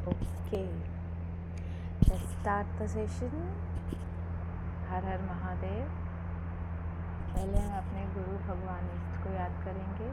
Okay, let's start the session. हर हर महादेव। पहले हम अपने गुरु भगवान इष्ट को याद करेंगे।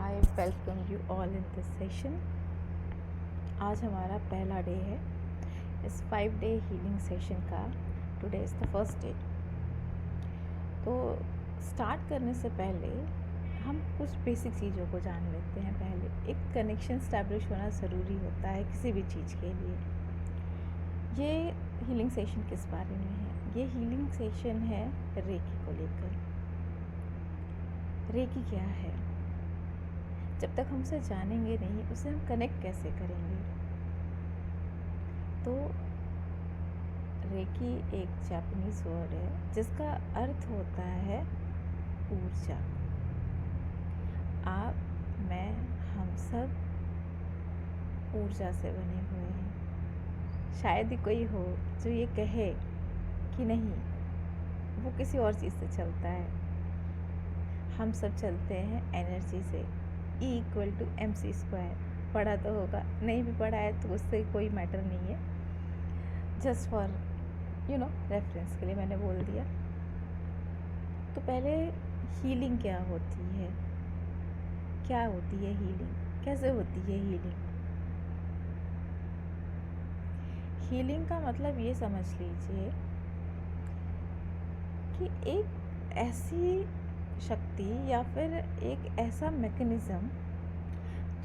I welcome you all in this session. आज हमारा पहला डे है इस 5-day हीलिंग सेशन का। Today is the first day. तो स्टार्ट करने से पहले हम कुछ बेसिक चीज़ों को जान लेते हैं। पहले एक कनेक्शन स्टैब्लिश होना ज़रूरी होता है किसी भी चीज़ के लिए। ये हीलिंग सेशन किस बारे में है? ये हीलिंग सेशन है रेकी को लेकर। रेकी क्या है? जब तक हम उसे जानेंगे नहीं, उसे हम कनेक्ट कैसे करेंगे? तो रेकी एक जापानीज वर्ड है जिसका अर्थ होता है ऊर्जा। आप, मैं, हम सब ऊर्जा से बने हुए हैं। शायद ही कोई हो जो ये कहे कि नहीं, वो किसी और चीज़ से चलता है। हम सब चलते हैं एनर्जी से। E=mc²। पढ़ा तो होगा, नहीं भी पढ़ा है तो उससे कोई मैटर नहीं है। जस्ट फॉर रेफरेंस के लिए मैंने बोल दिया। तो पहले हीलिंग क्या होती है? क्या होती है हीलिंग? कैसे होती है हीलिंग? हीलिंग का मतलब ये समझ लीजिए कि एक ऐसी शक्ति या फिर एक ऐसा मैकेनिज़्म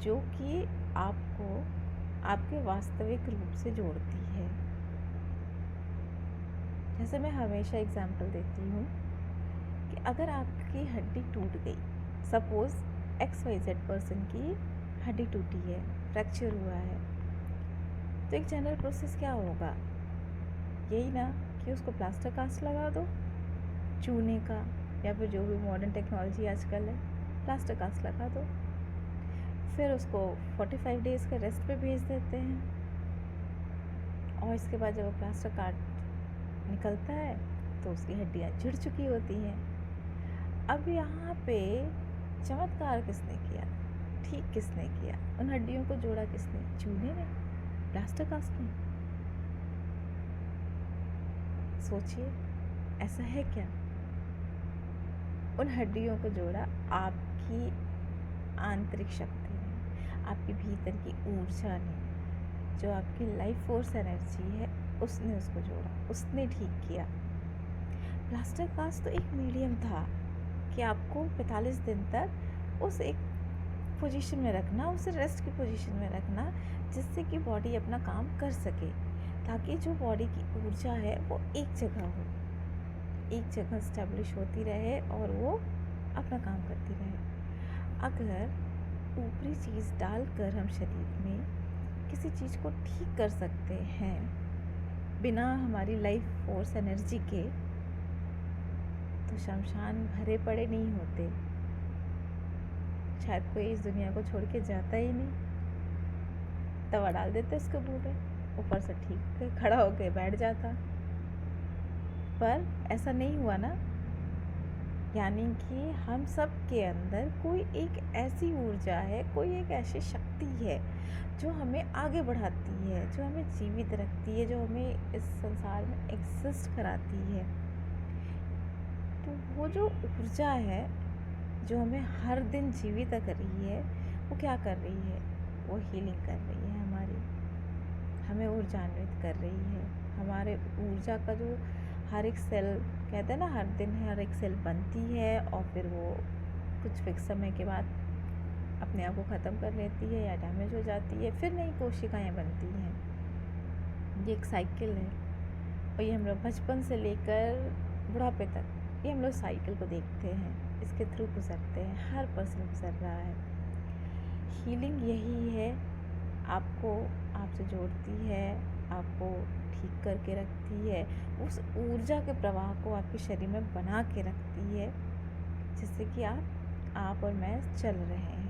जो कि आपको आपके वास्तविक रूप से जोड़ती है। जैसे मैं हमेशा एग्जांपल देती हूँ कि अगर आपकी हड्डी टूट गई, सपोज़ XYZ पर्सन की हड्डी टूटी है, फ्रैक्चर हुआ है, तो एक जनरल प्रोसेस क्या होगा? यही ना कि उसको प्लास्टर कास्ट लगा दो चूने का, या फिर जो भी मॉडर्न टेक्नोलॉजी आजकल है, प्लास्टर कास्ट लगा दो। फिर उसको 45 डेज़ का रेस्ट पे भेज देते हैं, और इसके बाद जब वो प्लास्टर काट निकलता है तो उसकी हड्डियाँ जुड़ चुकी होती हैं। अब यहाँ पे चमत्कार किसने किया? ठीक किसने किया? उन हड्डियों को जोड़ा किसने? चूने ने, प्लास्टर कास्ट ने। सोचिए, ऐसा है क्या? उन हड्डियों को जोड़ा आपकी आंतरिक शक्ति ने, आपके भीतर की ऊर्जा ने, जो आपकी लाइफ फोर्स एनर्जी है, उसने उसको जोड़ा, उसने ठीक किया। प्लास्टर कास्ट तो एक मीडियम था कि आपको 45 दिन तक उस एक पोजीशन में रखना, उसे रेस्ट की पोजीशन में रखना, जिससे कि बॉडी अपना काम कर सके, ताकि जो बॉडी की ऊर्जा है वो एक जगह हो, एक जगह स्टैब्लिश होती रहे और वो अपना काम करती रहे। अगर ऊपरी चीज़ डालकर हम शरीर में किसी चीज़ को ठीक कर सकते हैं बिना हमारी लाइफ फोर्स एनर्जी के, तो शमशान भरे पड़े नहीं होते। शायद कोई इस दुनिया को छोड़ के जाता ही नहीं, दवा डाल देते उसके मुँह पे, ऊपर से ठीक खड़ा होके बैठ जाता। पर ऐसा नहीं हुआ ना। यानी कि हम सब के अंदर कोई एक ऐसी ऊर्जा है, कोई एक ऐसी शक्ति है जो हमें आगे बढ़ाती है, जो हमें जीवित रखती है, जो हमें इस संसार में एग्जिस्ट कराती है। तो वो जो ऊर्जा है जो हमें हर दिन जीवित कर रही है, वो क्या कर रही है? वो हीलिंग कर रही है हमारी, हमें ऊर्जान्वित कर रही है। हमारे ऊर्जा का जो हर एक सेल, कहते हैं ना, हर दिन हर एक सेल बनती है और फिर वो कुछ फिक्स समय के बाद अपने आप को ख़त्म कर लेती है या डैमेज हो जाती है, फिर नई कोशिकाएं बनती हैं। ये एक साइकिल है, और ये हम लोग बचपन से लेकर बुढ़ापे तक ये हम लोग साइकिल को देखते हैं, इसके थ्रू गुजरते हैं, हर पर्सन गुजर रहा है। हीलिंग यही है, आपको आपसे जोड़ती है, आपको ठीक करके रखती है, उस ऊर्जा के प्रवाह को आपके शरीर में बना के रखती है, जिससे कि आप और मैं चल रहे हैं।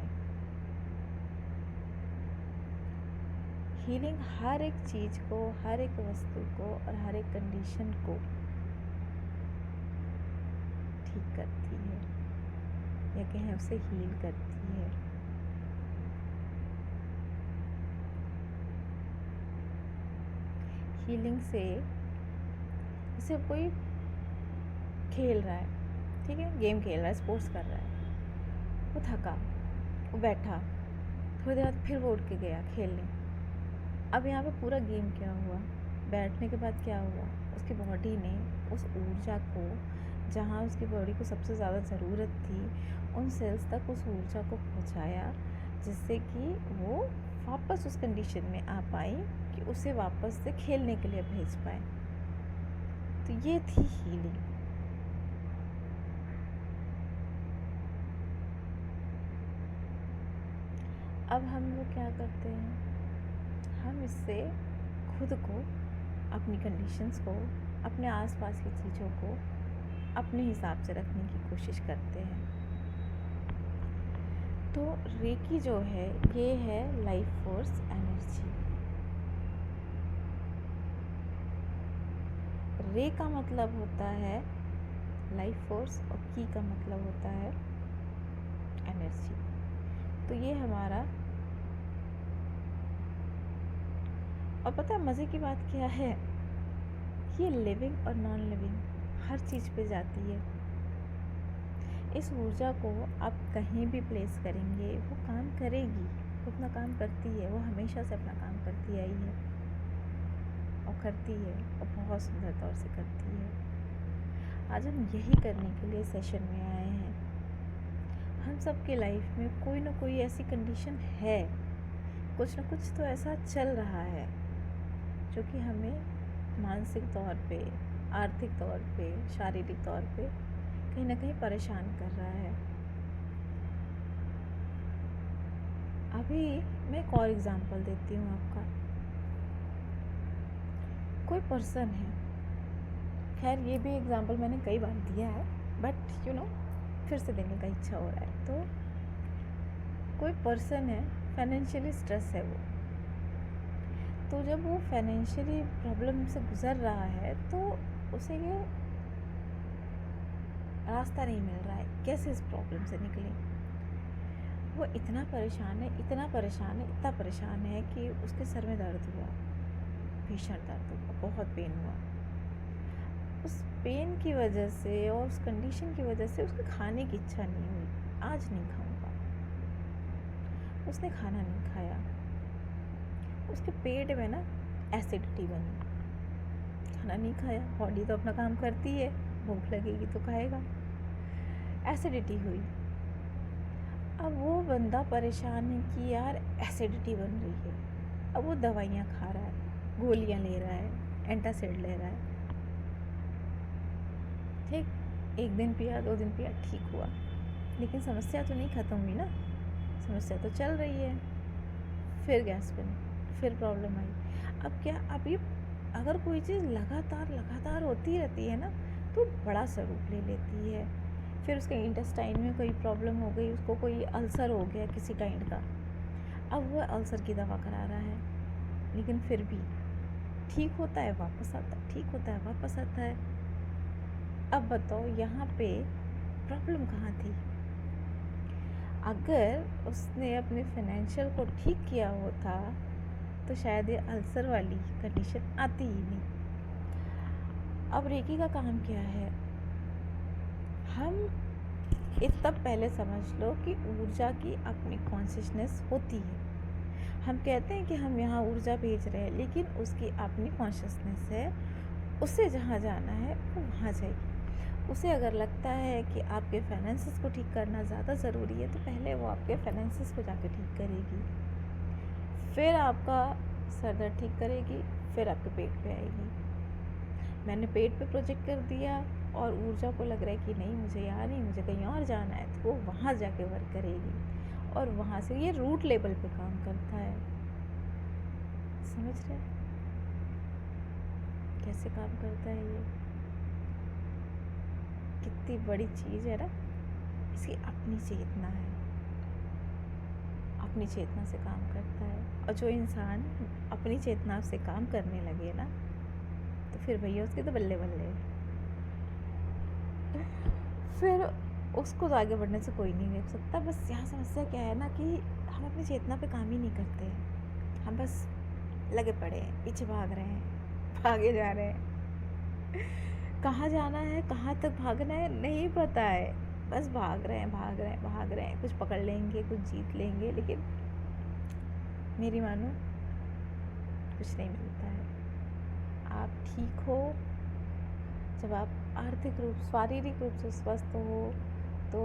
हीलिंग हर एक चीज़ को, हर एक वस्तु को और हर एक कंडीशन को ठीक करती है, या कहें उसे हील करती है। हीलिंग से जैसे कोई खेल रहा है, ठीक है, गेम खेल रहा है, स्पोर्ट्स कर रहा है, वो थका, वो बैठा, थोड़ी देर बाद फिर वो उठ के गया खेलने। अब यहाँ पे पूरा गेम क्या हुआ, बैठने के बाद क्या हुआ, उसकी बॉडी ने उस ऊर्जा को, जहाँ उसकी बॉडी को सबसे ज़्यादा ज़रूरत थी, उन सेल्स तक उस ऊर्जा को पहुँचाया, जिससे कि वो वापस उस कंडीशन में आ पाई कि उसे वापस से खेलने के लिए भेज पाए। तो ये थी हीलिंग। अब हम लोग क्या करते हैं, हम इससे खुद को, अपनी कंडीशंस को, अपने आसपास की चीज़ों को अपने हिसाब से रखने की कोशिश करते हैं। तो रेकी जो है, ये है लाइफ फोर्स एनर्जी। रे का मतलब होता है लाइफ फोर्स और की का मतलब होता है एनर्जी। तो ये हमारा, और पता है मज़े की बात क्या है, ये लिविंग और नॉन लिविंग हर चीज़ पे जाती है। इस ऊर्जा को आप कहीं भी प्लेस करेंगे, वो काम करेगी, वो अपना काम करती है, वो हमेशा से अपना काम करती आई है और करती है, और बहुत सुंदर तौर से करती है। आज हम यही करने के लिए सेशन में आए हैं। हम सब के लाइफ में कोई ना कोई ऐसी कंडीशन है, कुछ ना कुछ तो ऐसा चल रहा है जो कि हमें मानसिक तौर पे, आर्थिक तौर पे, शारीरिक तौर पे कहीं ना कहीं परेशान कर रहा है। अभी मैं एक और एग्जांपल देती हूँ आपका। कोई पर्सन है, खैर ये भी एग्जांपल मैंने कई बार दिया है, बट फिर से देने का इच्छा हो रहा है। तो कोई पर्सन है, फाइनेंशियली स्ट्रेस है वो, तो जब वो फाइनेंशियली प्रॉब्लम से गुज़र रहा है तो उसे ये रास्ता नहीं मिल रहा है कैसे इस प्रॉब्लम से निकले। वो इतना परेशान है, इतना परेशान है, इतना परेशान है कि उसके सर में दर्द हुआ, भीषण दर्द हुआ, बहुत पेन हुआ। उस पेन की वजह से और उस कंडीशन की वजह से उसके खाने की इच्छा नहीं हुई, आज नहीं खाऊंगा। उसने खाना नहीं खाया, उसके पेट में ना एसिडिटी बनी, खाना नहीं खाया, बॉडी तो अपना काम करती है, भूख लगेगी तो खाएगा, एसिडिटी हुई। अब वो बंदा परेशान है कि यार एसिडिटी बन रही है। अब वो दवाइयाँ खा रहा है, गोलियाँ ले रहा है, एंटासिड ले रहा है, ठीक, 1 दिन पिया, 2 दिन पिया, ठीक हुआ, लेकिन समस्या तो नहीं ख़त्म हुई ना, समस्या तो चल रही है। फिर गैस बनी, फिर प्रॉब्लम आई। अब क्या, अब ये अगर कोई चीज़ लगातार होती रहती है ना, तो बड़ा स्वरूप ले लेती है। फिर उसके इंटेस्टाइन में कोई प्रॉब्लम हो गई, उसको कोई अल्सर हो गया किसी काइंड का, अब वो अल्सर की दवा करा रहा है, लेकिन फिर भी ठीक होता है, वापस आता है, ठीक होता है, वापस आता है। अब बताओ यहाँ पे प्रॉब्लम कहाँ थी? अगर उसने अपने फाइनेंशियल को ठीक किया होता तो शायद ये अल्सर वाली कंडीशन आती ही नहीं। अब रेकी का काम क्या है, हम इतना पहले समझ लो कि ऊर्जा की अपनी कॉन्शियसनेस होती है। हम कहते हैं कि हम यहाँ ऊर्जा भेज रहे हैं, लेकिन उसकी अपनी कॉन्शियसनेस है, उसे जहाँ जाना है वो वहाँ जाएगी। उसे अगर लगता है कि आपके फाइनेंसेस को ठीक करना ज़्यादा ज़रूरी है, तो पहले वो आपके फाइनेंसेस को जाकर ठीक करेगी, फिर आपका सर दर्द ठीक करेगी, फिर आपके पेट पे आएगी। मैंने पेट पे प्रोजेक्ट कर दिया और ऊर्जा को लग रहा है कि नहीं, मुझे यहाँ नहीं, मुझे कहीं और जाना है, तो वो वहाँ जाके वर्क करेगी, और वहाँ से ये रूट लेवल पे काम करता है। समझ रहे? कैसे काम करता है ये, कितनी बड़ी चीज़ है ना। इसकी अपनी चेतना है, अपनी चेतना से काम करता है। और जो इंसान अपनी चेतना से काम करने लगे ना, तो फिर भैया उसके तो बल्ले बल्ले, फिर उसको तो आगे बढ़ने से कोई नहीं रोक सकता। बस यहाँ समस्या क्या है ना कि हम अपनी चेतना पे काम ही नहीं करते हैं। हम बस लगे पड़े हैं, पीछे भाग रहे हैं, भागे जा रहे हैं। कहाँ जाना है, कहाँ तक भागना है नहीं पता है, बस भाग रहे हैं, भाग रहे हैं, भाग रहे हैं। कुछ पकड़ लेंगे, कुछ जीत लेंगे, लेकिन मेरी मानो कुछ नहीं मिलता है। आप ठीक हो जब आप आर्थिक रूप, शारीरिक रूप से स्वस्थ हो, तो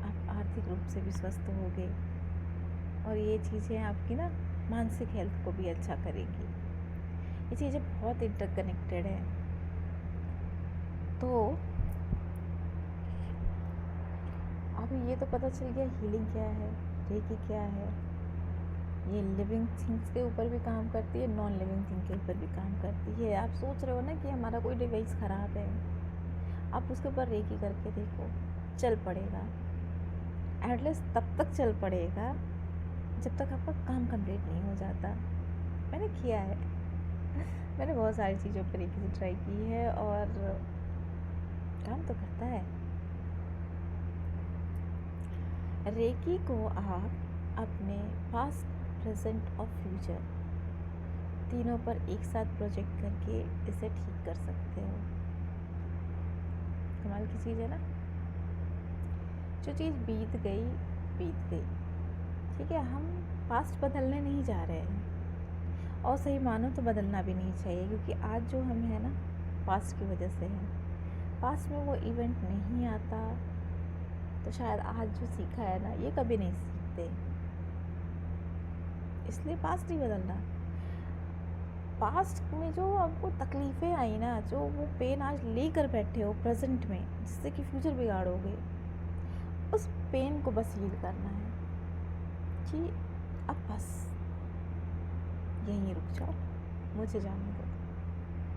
आप आर्थिक रूप से भी स्वस्थ होगे। और ये चीज़ें आपकी ना मानसिक हेल्थ को भी अच्छा करेगी। ये चीज़ें बहुत इंटरकनेक्टेड है। तो अभी ये तो पता चल गया हीलिंग क्या है, रेकी क्या है। ये लिविंग थिंग्स के ऊपर भी काम करती है, नॉन लिविंग थिंग के ऊपर भी काम करती है। आप सोच रहे हो ना कि हमारा कोई डिवाइस ख़राब है, आप उसके ऊपर रेकी करके देखो, चल पड़ेगा। एटलीस्ट तब तक चल पड़ेगा जब तक आपका काम कंप्लीट नहीं हो जाता। मैंने किया है, मैंने बहुत सारी चीज़ों पर रेकी से ट्राई की है और काम तो करता है। रेकी को आप अपने पास्ट, प्रेजेंट और फ्यूचर तीनों पर एक साथ प्रोजेक्ट करके इसे ठीक कर सकते हो। कमाल की चीज़ है ना। जो चीज़ बीत गई बीत गई, ठीक है। हम पास्ट बदलने नहीं जा रहे हैं, और सही मानो तो बदलना भी नहीं चाहिए, क्योंकि आज जो हम हैं ना, पास्ट की वजह से हैं। पास्ट में वो इवेंट नहीं आता, तो शायद आज जो सीखा है ना, ये कभी नहीं सीखते। इसलिए पास्ट नहीं बदलना। पास्ट में जो आपको तकलीफ़ें आई ना, जो वो पेन आज लेकर बैठे हो प्रेजेंट में, जिससे कि फ्यूचर बिगाड़ोगे, उस पेन को बस हील करना है कि अब बस यहीं रुक जाओ, मुझे जाने दो,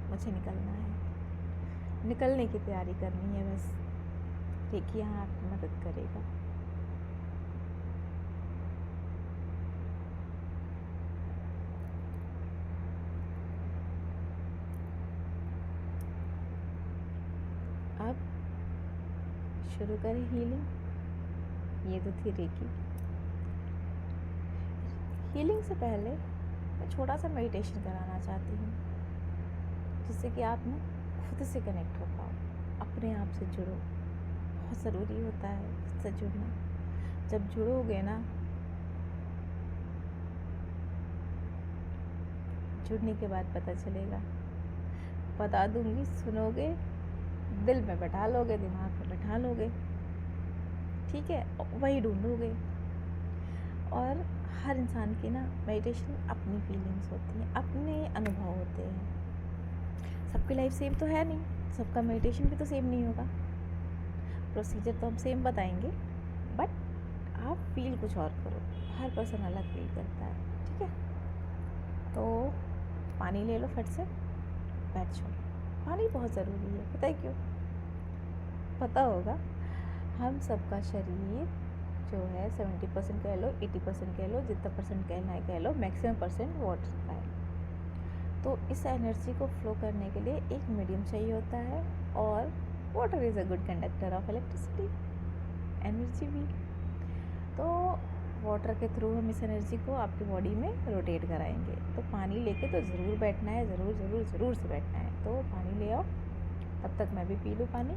मुझे निकलना है, निकलने की तैयारी करनी है बस। रेकी यहाँ आपकी मदद करेगा। अब शुरू करें हीलिंग। ये तो थी रेकी। हीलिंग से पहले मैं छोटा सा मेडिटेशन कराना चाहती हूँ, जिससे कि आप ना खुद से कनेक्ट हो पाओ, अपने आप से जुड़ो। बहुत ज़रूरी होता है खुद से जुड़ना। जब जुड़ोगे ना, जुड़ने के बाद पता चलेगा, बता दूँगी, सुनोगे, दिल में बैठा लोगे, दिमाग में बैठा लोगे, ठीक है, वही ढूंढोगे। और हर इंसान की ना मेडिटेशन अपनी फीलिंग्स होती हैं, अपने अनुभव होते हैं। सबकी लाइफ सेम तो है नहीं, सबका मेडिटेशन भी तो सेम नहीं होगा। प्रोसीजर तो हम सेम बताएंगे, बट आप फील कुछ और करो। हर पर्सन अलग फील करता है, ठीक है। तो पानी ले लो, फट से बैठ जाओ। पानी बहुत ज़रूरी है, पता है क्यों? पता होगा, हम सबका शरीर जो है 70% कह लो, 80% कह लो, जितना परसेंट कहना है कह लो, मैक्सिमम परसेंट वाटर का है। तो इस एनर्जी को फ्लो करने के लिए एक मीडियम चाहिए होता है, और water is a good conductor of electricity, energy भी। तो वाटर के थ्रू हम इस एनर्जी को आपकी बॉडी में रोटेट कराएंगे। तो पानी लेके तो ज़रूर बैठना है, ज़रूर ज़रूर ज़रूर से बैठना है। तो पानी ले आओ, तब तक मैं भी पी लूँ पानी।